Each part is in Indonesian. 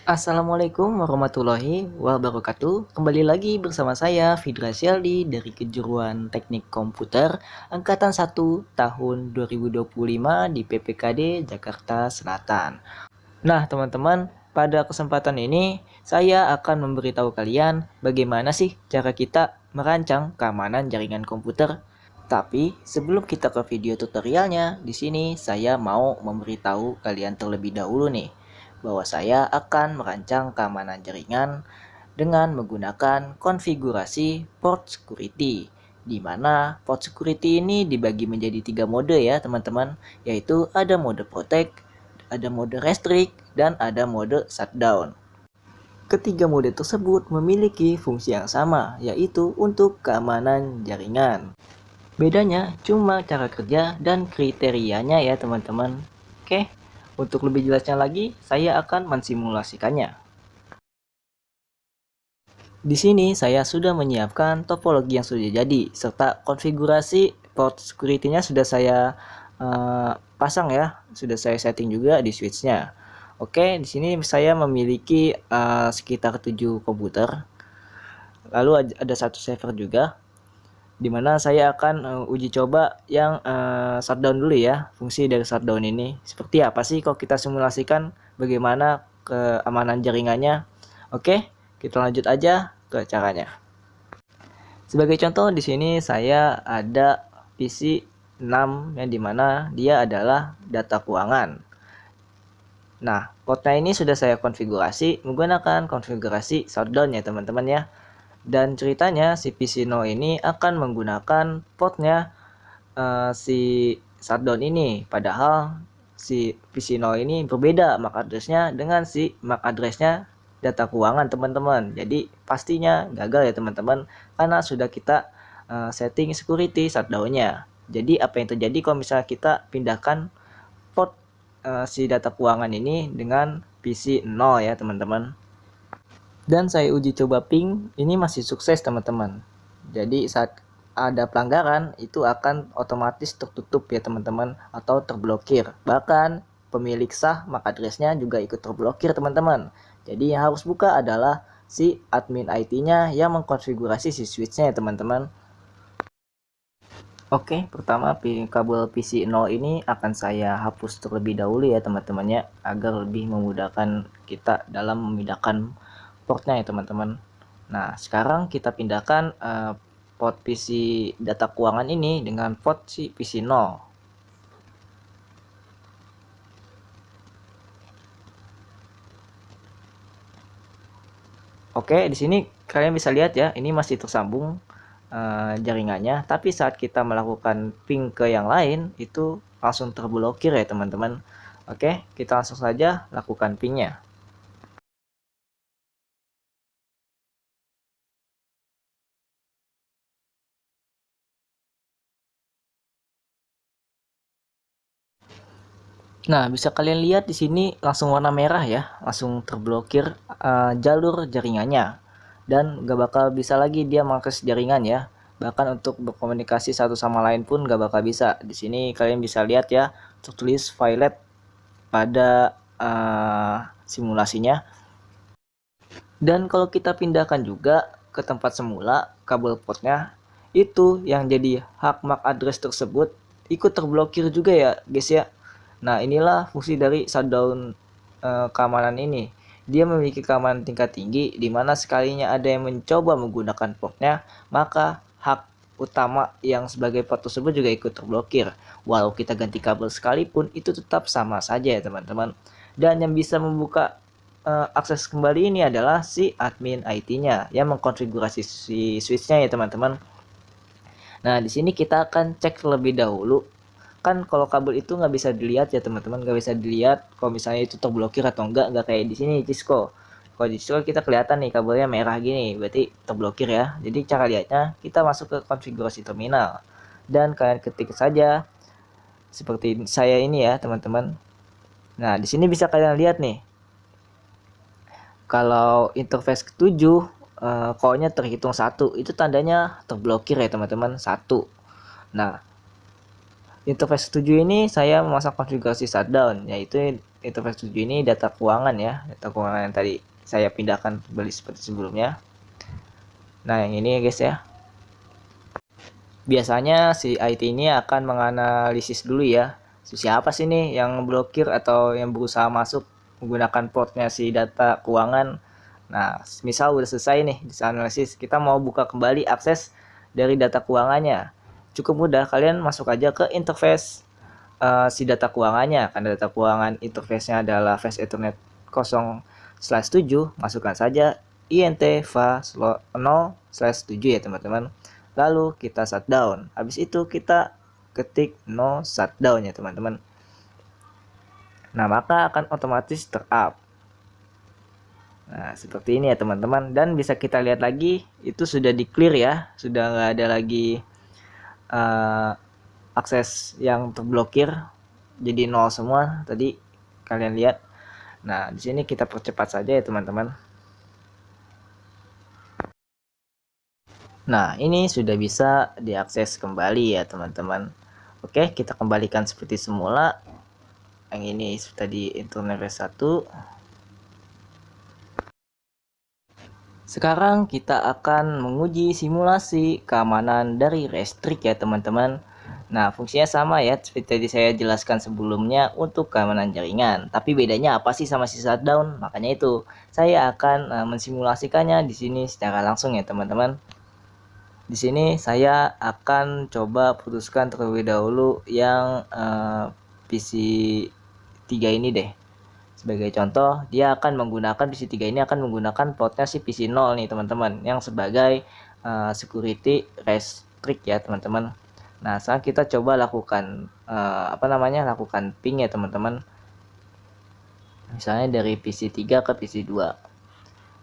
Assalamualaikum warahmatullahi wabarakatuh. Kembali lagi bersama saya Fidra Syaldi dari kejuruan Teknik Komputer Angkatan 1 tahun 2025 di PPKD Jakarta Selatan. Nah, teman-teman, pada kesempatan ini saya akan memberitahu kalian bagaimana sih cara kita merancang keamanan jaringan komputer. Tapi sebelum kita ke video tutorialnya, di sini saya mau memberitahu kalian terlebih dahulu nih bahwa saya akan merancang keamanan jaringan dengan menggunakan konfigurasi port security, di mana port security ini dibagi menjadi 3 mode ya teman-teman, yaitu ada mode protect, ada mode restrict, dan ada mode shutdown. Ketiga mode tersebut memiliki fungsi yang sama, yaitu untuk keamanan jaringan. Bedanya cuma cara kerja dan kriterianya ya teman-teman. Oke, untuk lebih jelasnya lagi, saya akan mensimulasikannya. Di sini saya sudah menyiapkan topologi yang sudah jadi, serta konfigurasi port security-nya sudah saya pasang ya, sudah saya setting juga di switch-nya. Oke, di sini saya memiliki sekitar 7 komputer. Lalu ada satu server juga, dimana saya akan uji coba yang shutdown dulu ya. Fungsi dari shutdown ini seperti apa sih kalau kita simulasikan bagaimana keamanan jaringannya. Oke, kita lanjut aja ke caranya. Sebagai contoh di sini saya ada PC 6 yang dimana dia adalah data keuangan. Nah, portnya ini sudah saya konfigurasi menggunakan konfigurasi shutdown ya teman-teman ya. Dan ceritanya si PC0 ini akan menggunakan portnya si shutdown ini, padahal si PC0 ini berbeda MAC addressnya dengan si MAC addressnya data keuangan teman-teman. Jadi pastinya gagal ya teman-teman, karena sudah kita setting security shutdownnya. Jadi apa yang terjadi kalau misalnya kita pindahkan port si data keuangan ini dengan PC0 ya teman-teman. Dan saya uji coba ping, ini masih sukses teman-teman. Jadi saat ada pelanggaran itu akan otomatis tertutup ya teman-teman, atau terblokir. Bahkan pemilik sah MAC address-nya juga ikut terblokir teman-teman. Jadi yang harus buka adalah si admin IT-nya yang mengkonfigurasi si switch-nya ya teman-teman. Oke, pertama kabel PC0 ini akan saya hapus terlebih dahulu ya teman-temannya, agar lebih memudahkan kita dalam memindahkan portnya ya teman-teman. Nah, sekarang kita pindahkan port PC data keuangan ini dengan port si PC0. Oke, di sini kalian bisa lihat ya, ini masih tersambung jaringannya, tapi saat kita melakukan ping ke yang lain itu langsung terblokir ya teman-teman. Oke, kita langsung saja lakukan pingnya. Nah, bisa kalian lihat di sini langsung warna merah ya, langsung terblokir jalur jaringannya, dan gak bakal bisa lagi dia mengakses jaringan ya. Bahkan untuk berkomunikasi satu sama lain pun gak bakal bisa. Di sini kalian bisa lihat ya, tertulis violet pada simulasinya. Dan kalau kita pindahkan juga ke tempat semula kabel portnya, itu yang jadi hak MAC address tersebut ikut terblokir juga ya guys ya. Nah, inilah fungsi dari shutdown keamanan ini. Dia memiliki keamanan tingkat tinggi, di mana sekalinya ada yang mencoba menggunakan portnya, maka hak utama yang sebagai port tersebut juga ikut terblokir. Walau kita ganti kabel sekalipun, itu tetap sama saja ya teman-teman. Dan yang bisa membuka akses kembali ini adalah si admin IT-nya yang mengkonfigurasi si switch-nya ya teman-teman. Nah, di sini kita akan cek terlebih dahulu. Kan kalau kabel itu nggak bisa dilihat ya teman-teman, nggak bisa dilihat kalau misalnya itu terblokir atau nggak kayak di sini Cisco. Kalau di Cisco kita kelihatan nih kabelnya merah gini, berarti terblokir ya. Jadi cara lihatnya kita masuk ke konfigurasi terminal dan kalian ketik saja seperti saya ini ya teman-teman. Nah, di sini bisa kalian lihat nih, kalau interface ke-7 call-nya terhitung 1, itu tandanya terblokir ya teman-teman, 1. Nah, interface 7 ini saya memasang konfigurasi shutdown, yaitu interface 7 ini data keuangan ya, data keuangan yang tadi saya pindahkan kembali seperti sebelumnya. Nah, yang ini ya guys ya. Biasanya si IT ini akan menganalisis dulu ya, siapa sih nih yang blokir atau yang berusaha masuk menggunakan portnya si data keuangan. Nah, misal udah selesai nih dianalisis, kita mau buka kembali akses dari data keuangannya. Cukup mudah, kalian masuk aja ke interface si data keuangannya. Karena data keuangan interface-nya adalah Flash Ethernet 0/7, masukkan saja int va 0/7 ya teman-teman. Lalu kita shutdown. Habis itu kita ketik no shutdown ya teman-teman. Nah, maka akan otomatis terup. Nah, seperti ini ya teman-teman. Dan bisa kita lihat lagi, itu sudah di clear ya. Sudah nggak ada lagi akses yang terblokir. Jadi nol semua tadi kalian lihat. Nah, di sini kita percepat saja ya teman-teman. Nah, ini sudah bisa diakses kembali ya teman-teman. Oke, kita kembalikan seperti semula. Yang ini tadi interface 1. Sekarang kita akan menguji simulasi keamanan dari Restrik ya teman-teman. Nah, fungsinya sama ya seperti tadi saya jelaskan sebelumnya untuk keamanan jaringan. Tapi bedanya apa sih sama si shutdown? Makanya itu saya akan mensimulasikannya di sini secara langsung ya teman-teman. Di sini saya akan coba putuskan terlebih dahulu yang PC 3 ini deh. Sebagai contoh, dia akan menggunakan PC 3 ini akan menggunakan portnya si PC 0 nih teman-teman, yang sebagai security restrict ya teman-teman. Nah, sekarang kita coba lakukan lakukan ping ya teman-teman. Misalnya dari PC 3 ke PC 2.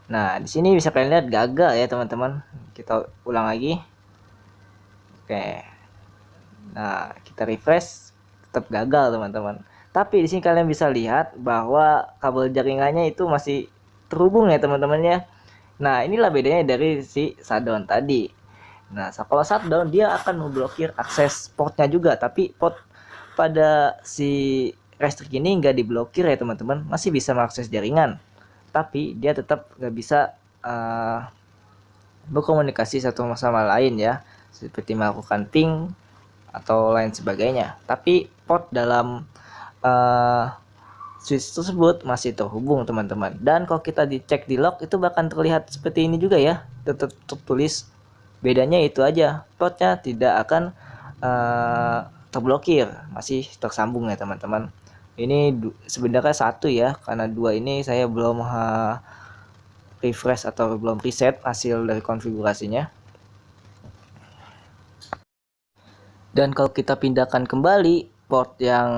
Nah, di sini bisa kalian lihat gagal ya teman-teman. Kita ulang lagi. Oke. Nah, kita refresh, tetap gagal teman-teman. Tapi di sini kalian bisa lihat bahwa kabel jaringannya itu masih terhubung ya teman-teman ya. Nah, inilah bedanya dari si shutdown tadi. Nah, kalau shutdown dia akan memblokir akses portnya juga, tapi port pada si Restrik ini nggak diblokir ya teman-teman, masih bisa mengakses jaringan. Tapi dia tetap nggak bisa berkomunikasi satu sama lain ya, seperti melakukan ping atau lain sebagainya. Tapi port dalam switch tersebut masih terhubung teman-teman. Dan kalau kita dicek di log itu bahkan terlihat seperti ini juga ya, tetap tertulis. Bedanya itu aja, portnya tidak akan terblokir, masih tersambung ya teman-teman. Ini sebenarnya satu ya, karena dua ini saya belum refresh atau belum reset hasil dari konfigurasinya. Dan kalau kita pindahkan kembali port yang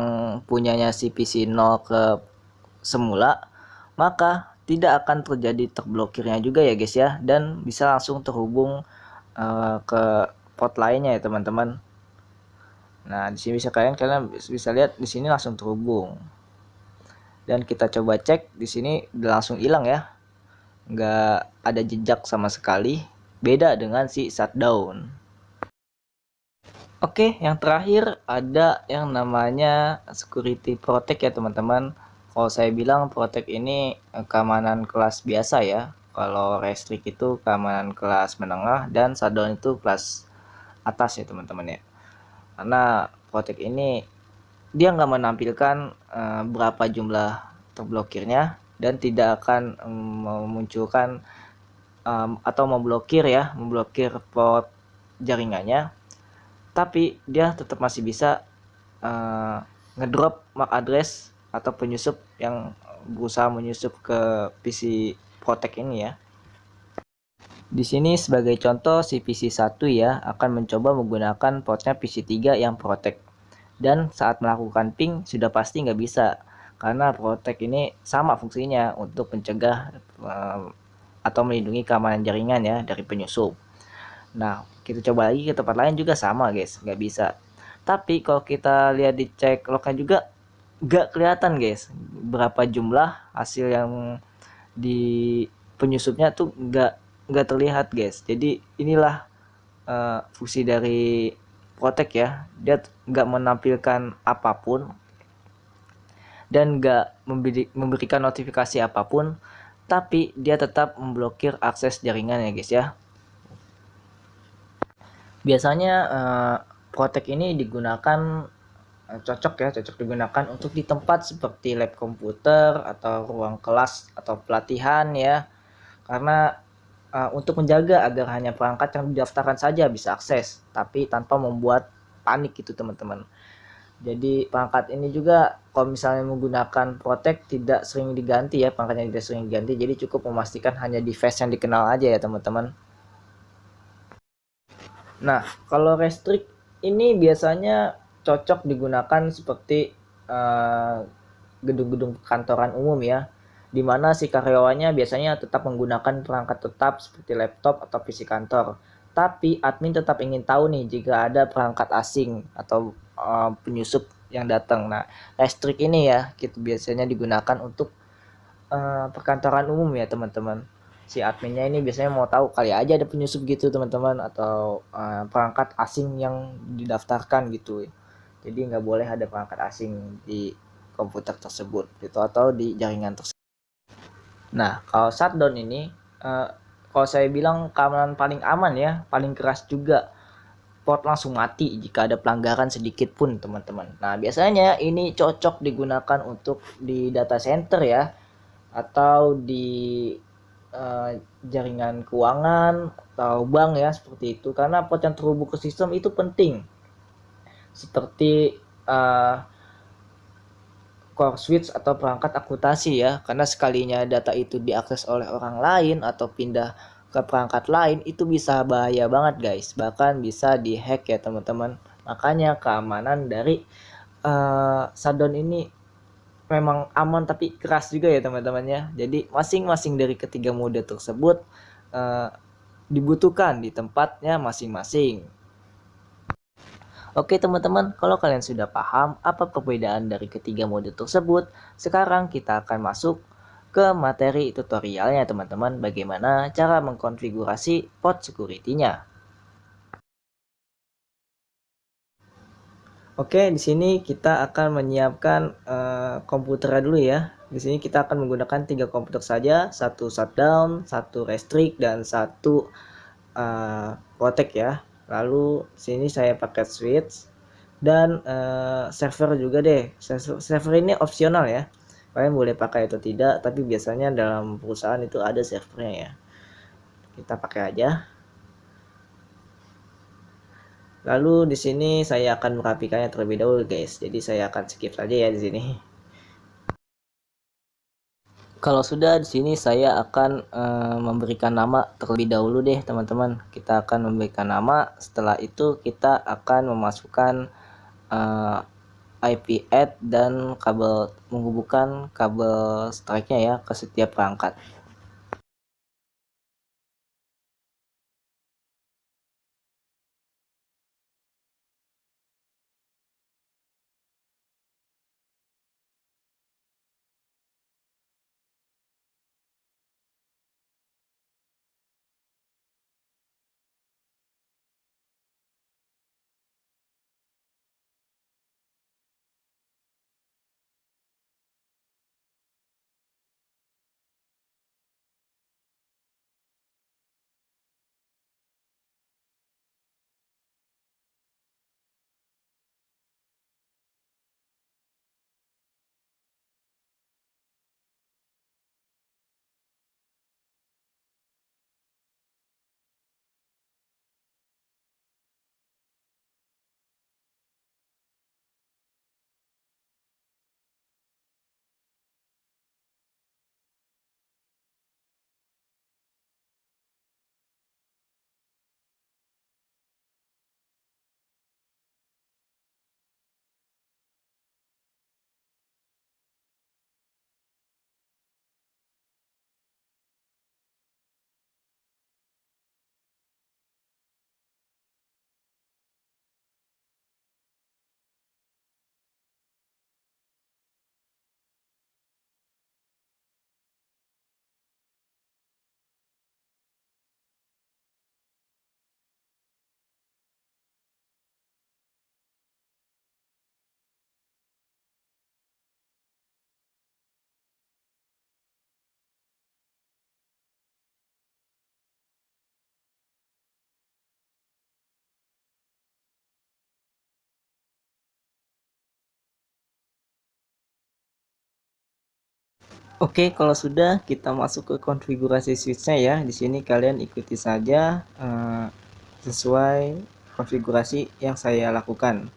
punyanya si PC 0 ke semula, maka tidak akan terjadi terblokirnya juga ya guys ya, dan bisa langsung terhubung ke port lainnya ya teman-teman. Nah, di sini kalian bisa lihat di sini langsung terhubung. Dan kita coba cek di sini udah langsung hilang ya. Nggak ada jejak sama sekali. Beda dengan si shutdown. Oke, yang terakhir ada yang namanya security protect ya teman-teman. Kalau saya bilang protect ini keamanan kelas biasa ya. Kalau restrict itu keamanan kelas menengah dan shutdown itu kelas atas ya teman-teman ya. Karena protect ini dia nggak menampilkan berapa jumlah terblokirnya dan tidak akan memunculkan atau memblokir port jaringannya, tapi dia tetap masih bisa ngedrop MAC address atau penyusup yang berusaha menyusup ke PC protect ini ya. Di sini sebagai contoh si PC 1 ya akan mencoba menggunakan portnya PC 3 yang protect. Dan saat melakukan ping sudah pasti nggak bisa, karena protect ini sama fungsinya untuk mencegah atau melindungi keamanan jaringan ya dari penyusup. Nah, kita coba lagi ke tempat lain juga sama guys, nggak bisa. Tapi kalau kita lihat di cek lognya juga nggak kelihatan guys berapa jumlah hasil yang di penyusupnya tuh nggak terlihat guys. Jadi inilah fungsi dari protect ya, dia nggak menampilkan apapun, dan nggak memberikan notifikasi apapun, tapi dia tetap memblokir akses jaringan ya guys ya. Biasanya Protect ini digunakan cocok digunakan untuk di tempat seperti lab komputer atau ruang kelas atau pelatihan ya, karena untuk menjaga agar hanya perangkat yang didaftarkan saja bisa akses tapi tanpa membuat panik gitu teman-teman. Jadi perangkat ini juga kalau misalnya menggunakan Protect tidak sering diganti ya, perangkatnya tidak sering diganti, jadi cukup memastikan hanya device yang dikenal aja ya teman-teman. Nah, kalau Restrict ini biasanya cocok digunakan seperti gedung-gedung kantoran umum ya, di mana si karyawannya biasanya tetap menggunakan perangkat tetap seperti laptop atau PC kantor. Tapi admin tetap ingin tahu nih jika ada perangkat asing atau penyusup yang datang. Nah, Restrict ini ya, gitu biasanya digunakan untuk perkantoran umum ya teman-teman. Si adminnya ini biasanya mau tahu kali aja ada penyusup gitu teman-teman, atau perangkat asing yang didaftarkan gitu. Jadi nggak boleh ada perangkat asing di komputer tersebut gitu atau di jaringan tersebut. Nah, kalau shutdown ini kalau saya bilang keamanan paling aman ya, paling keras juga. Port langsung mati jika ada pelanggaran sedikit pun teman-teman. Nah, biasanya ini cocok digunakan untuk di data center ya, atau di jaringan keuangan atau bank ya seperti itu, karena port yang terhubung ke sistem itu penting, seperti core switch atau perangkat akuntansi ya, karena sekalinya data itu diakses oleh orang lain atau pindah ke perangkat lain itu bisa bahaya banget guys, bahkan bisa dihack ya teman-teman. Makanya keamanan dari shutdown ini memang aman tapi keras juga ya teman-teman ya. Jadi masing-masing dari ketiga mode tersebut uh, dibutuhkan di tempatnya masing-masing. Oke teman-teman, kalau kalian sudah paham apa perbedaan dari ketiga mode tersebut, sekarang kita akan masuk ke materi tutorialnya teman-teman, bagaimana cara mengkonfigurasi port security-nya. Oke, di sini kita akan menyiapkan komputer dulu ya. Di sini kita akan menggunakan 3 komputer saja, satu shutdown, satu restrict, dan satu protect ya. Lalu sini saya pakai switch dan server juga deh. Server ini opsional ya. Kalian boleh pakai atau tidak, tapi biasanya dalam perusahaan itu ada servernya ya. Kita pakai aja. Lalu di sini saya akan merapikannya terlebih dahulu guys. Jadi saya akan skip saja ya di sini. Kalau sudah di sini saya akan memberikan nama terlebih dahulu deh teman-teman. Kita akan memberikan nama. Setelah itu kita akan memasukkan IP add dan kabel menghubungkan kabel strike-nya ya ke setiap perangkat. Oke, kalau sudah kita masuk ke konfigurasi switch-nya ya. Di sini kalian ikuti saja sesuai konfigurasi yang saya lakukan.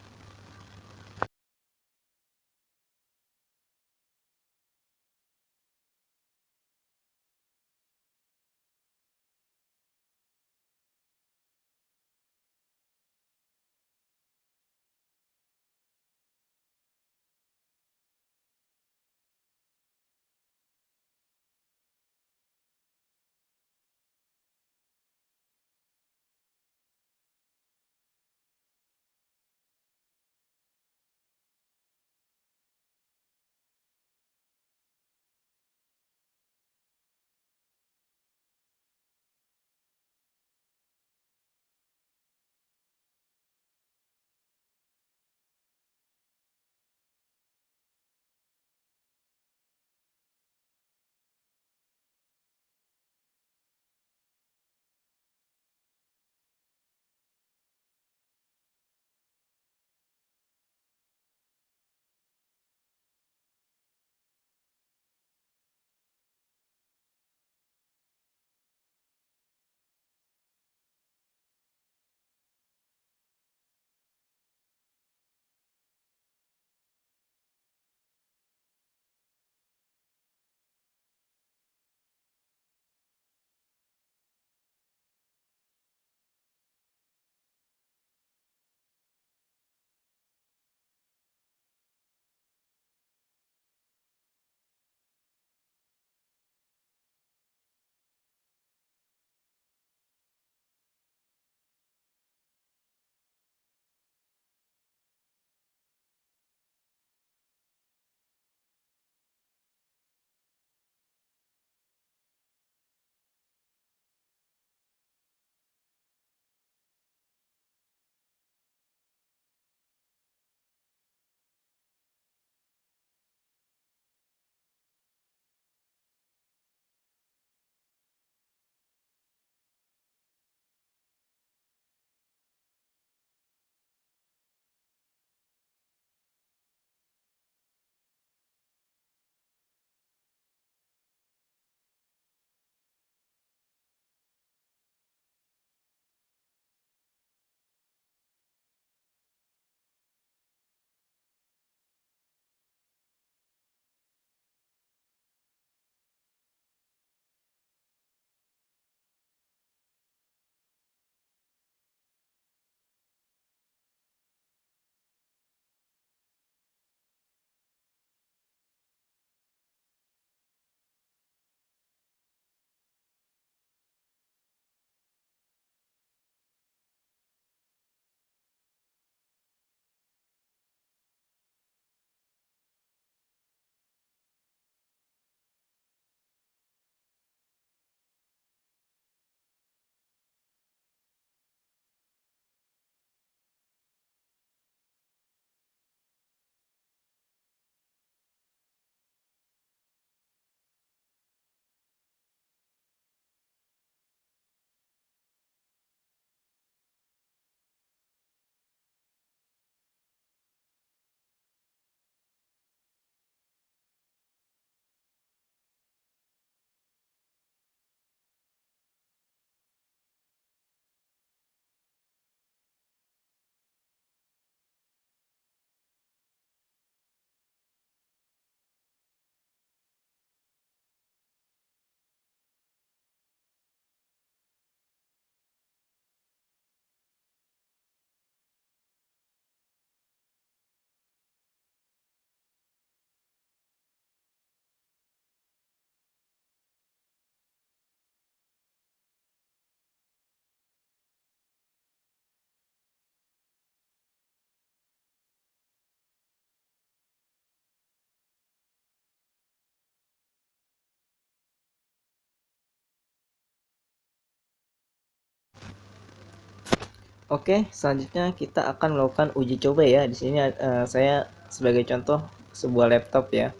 Oke, selanjutnya kita akan melakukan uji coba ya. Di sini saya sebagai contoh sebuah laptop ya.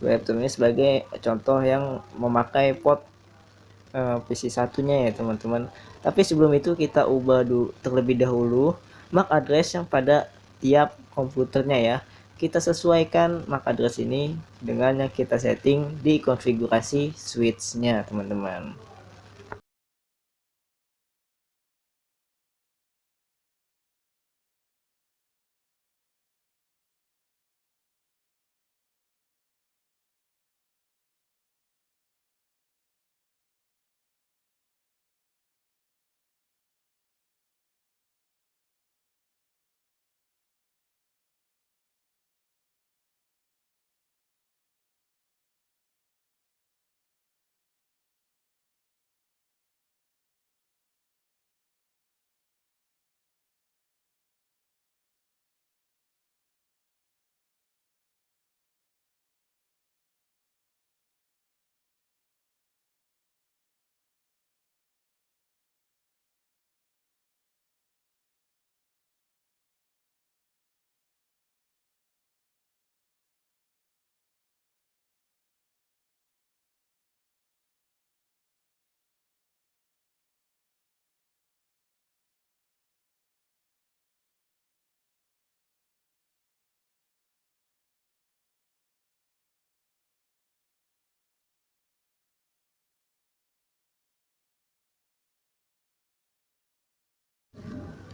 Laptop ini sebagai contoh yang memakai port PC satunya ya teman-teman. Tapi sebelum itu kita ubah terlebih dahulu MAC address yang pada tiap komputernya ya. kita sesuaikan MAC address ini dengan yang kita setting di konfigurasi switch-nya, teman-teman.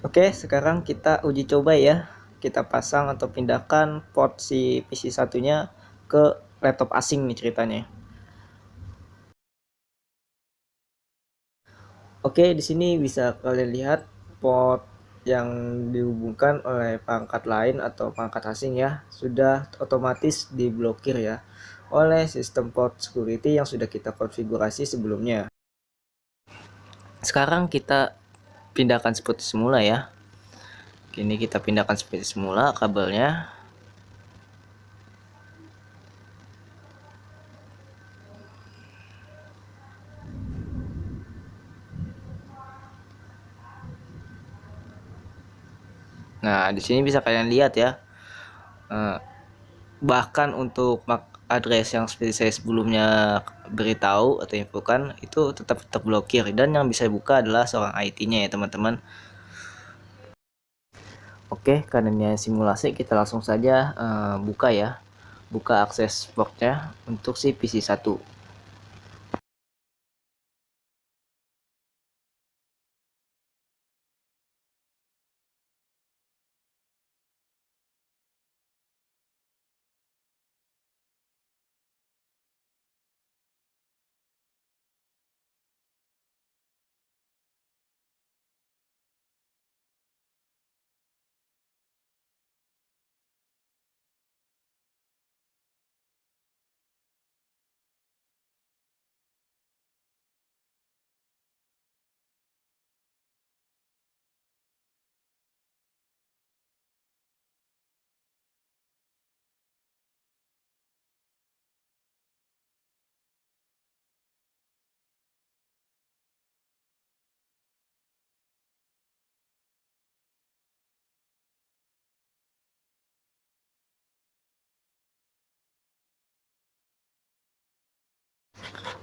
Oke, sekarang kita uji coba ya. Kita pasang atau pindahkan port si PC satunya ke laptop asing nih ceritanya. Oke, di sini bisa kalian lihat port yang dihubungkan oleh perangkat lain atau perangkat asing ya, sudah otomatis diblokir ya oleh sistem port security yang sudah kita konfigurasi sebelumnya. Sekarang kita pindahkan seperti semula ya. Kini kita pindahkan seperti semula kabelnya. Nah, di sini bisa kalian lihat ya. Bahkan untuk MAC address yang seperti saya sebelumnya beritahu atau infokan itu tetap terblokir, dan yang bisa buka adalah seorang IT-nya ya teman-teman. Oke, karena simulasi kita langsung saja buka ya. Buka akses portnya untuk si PC 1.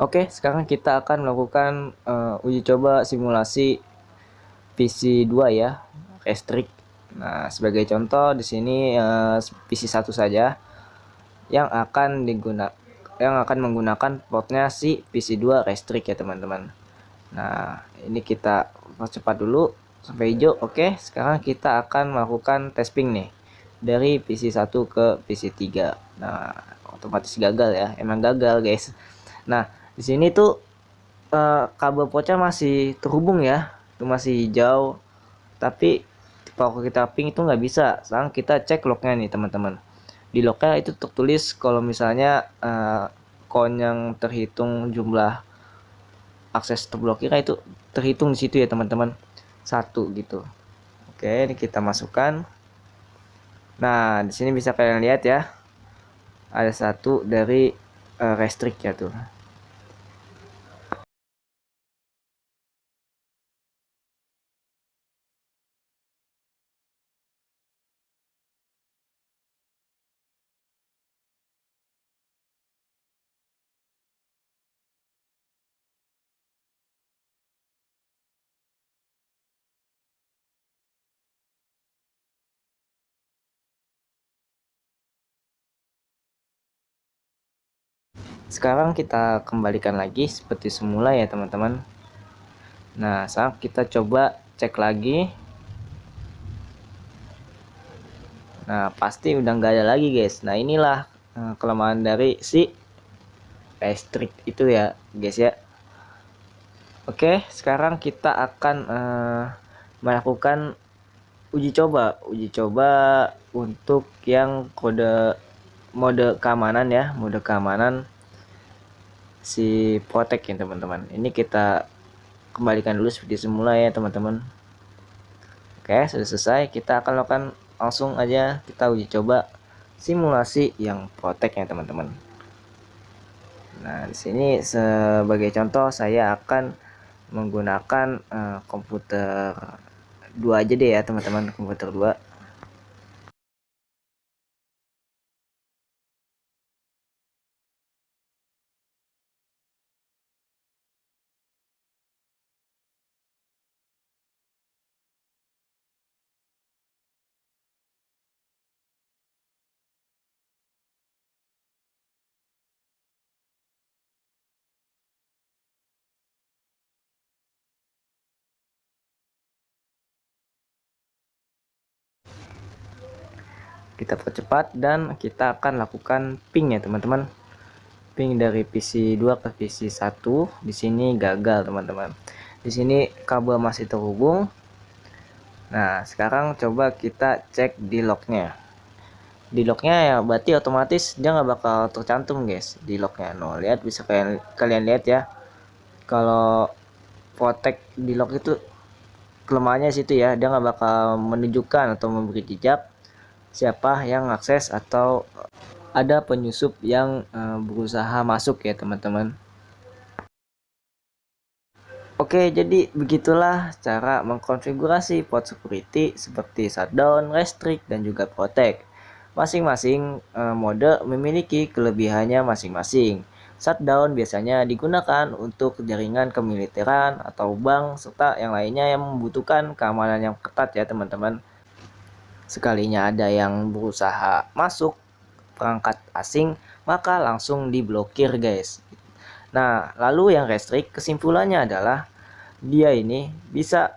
Oke, sekarang kita akan melakukan uji coba simulasi PC 2 ya, restrict. Nah, sebagai contoh di sini PC 1 saja yang akan menggunakan portnya si PC 2 restrict ya teman-teman. Nah, ini kita percepat dulu sampai hijau. Oke, sekarang kita akan melakukan testing nih dari PC 1 ke PC 3. Nah, otomatis gagal ya. Emang gagal, guys. Nah, di sini tuh kabel portnya masih terhubung ya. Itu masih hijau. Tapi kalau kita ping itu nggak bisa. Sekarang kita cek lognya nih, teman-teman. Di lognya itu tertulis kalau misalnya koin yang terhitung jumlah akses terblokir itu terhitung di situ ya teman-teman, 1 gitu. Oke, ini kita masukkan. Nah, di sini bisa kalian lihat ya, ada 1 dari restrict ya tuh. Sekarang kita kembalikan lagi seperti semula ya teman-teman. Nah, sekarang kita coba cek lagi. Nah, pasti udah nggak ada lagi guys. Nah, inilah kelemahan dari si restrict itu ya guys ya. Oke, sekarang kita akan melakukan uji coba untuk yang mode keamanan ya, mode keamanan si Protect ya teman-teman. Ini kita kembalikan dulu seperti semula ya teman-teman. Oke, sudah selesai. Kita akan lakukan langsung aja kita uji coba simulasi yang Protect ya teman-teman. Nah, di sini sebagai contoh saya akan menggunakan komputer 2 aja deh ya teman-teman, komputer 2. Kita percepat dan kita akan lakukan ping ya teman-teman. Ping dari PC 2 ke PC 1 di sini gagal teman-teman. Di sini kabel masih terhubung. Nah, sekarang coba kita cek di lognya. Di lognya ya berarti otomatis dia nggak bakal tercantum guys di lognya. No, lihat bisa kalian lihat ya. Kalau Protect di log itu kelemahannya situ ya, dia nggak bakal menunjukkan atau memberi jejak siapa yang akses atau ada penyusup yang berusaha masuk ya teman-teman. Oke, jadi begitulah cara mengkonfigurasi port security seperti shutdown, restrict, dan juga protect. Masing-masing mode memiliki kelebihannya masing-masing. Shutdown biasanya digunakan untuk jaringan kemiliteran atau bank serta yang lainnya yang membutuhkan keamanan yang ketat ya teman-teman. Sekalinya ada yang berusaha masuk perangkat asing, maka langsung diblokir guys. Nah, lalu yang restrict kesimpulannya adalah dia ini bisa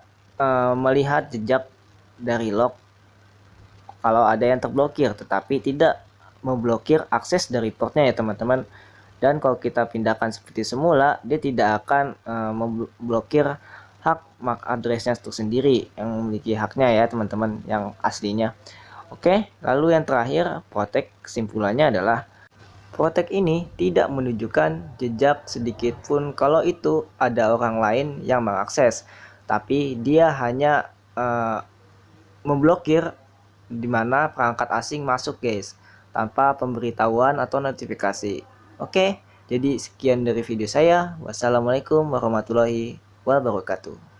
melihat jejak dari log kalau ada yang terblokir, tetapi tidak memblokir akses dari portnya ya teman-teman. Dan kalau kita pindahkan seperti semula, dia tidak akan memblokir hak MAC addressnya tersendiri yang memiliki haknya ya teman-teman, yang aslinya. Oke, lalu yang terakhir, Protect kesimpulannya adalah Protect ini tidak menunjukkan jejak sedikit pun kalau itu ada orang lain yang mengakses, tapi dia hanya memblokir di mana perangkat asing masuk guys, tanpa pemberitahuan atau notifikasi. Oke, jadi sekian dari video saya. Wassalamualaikum warahmatullahi wabarakatuh.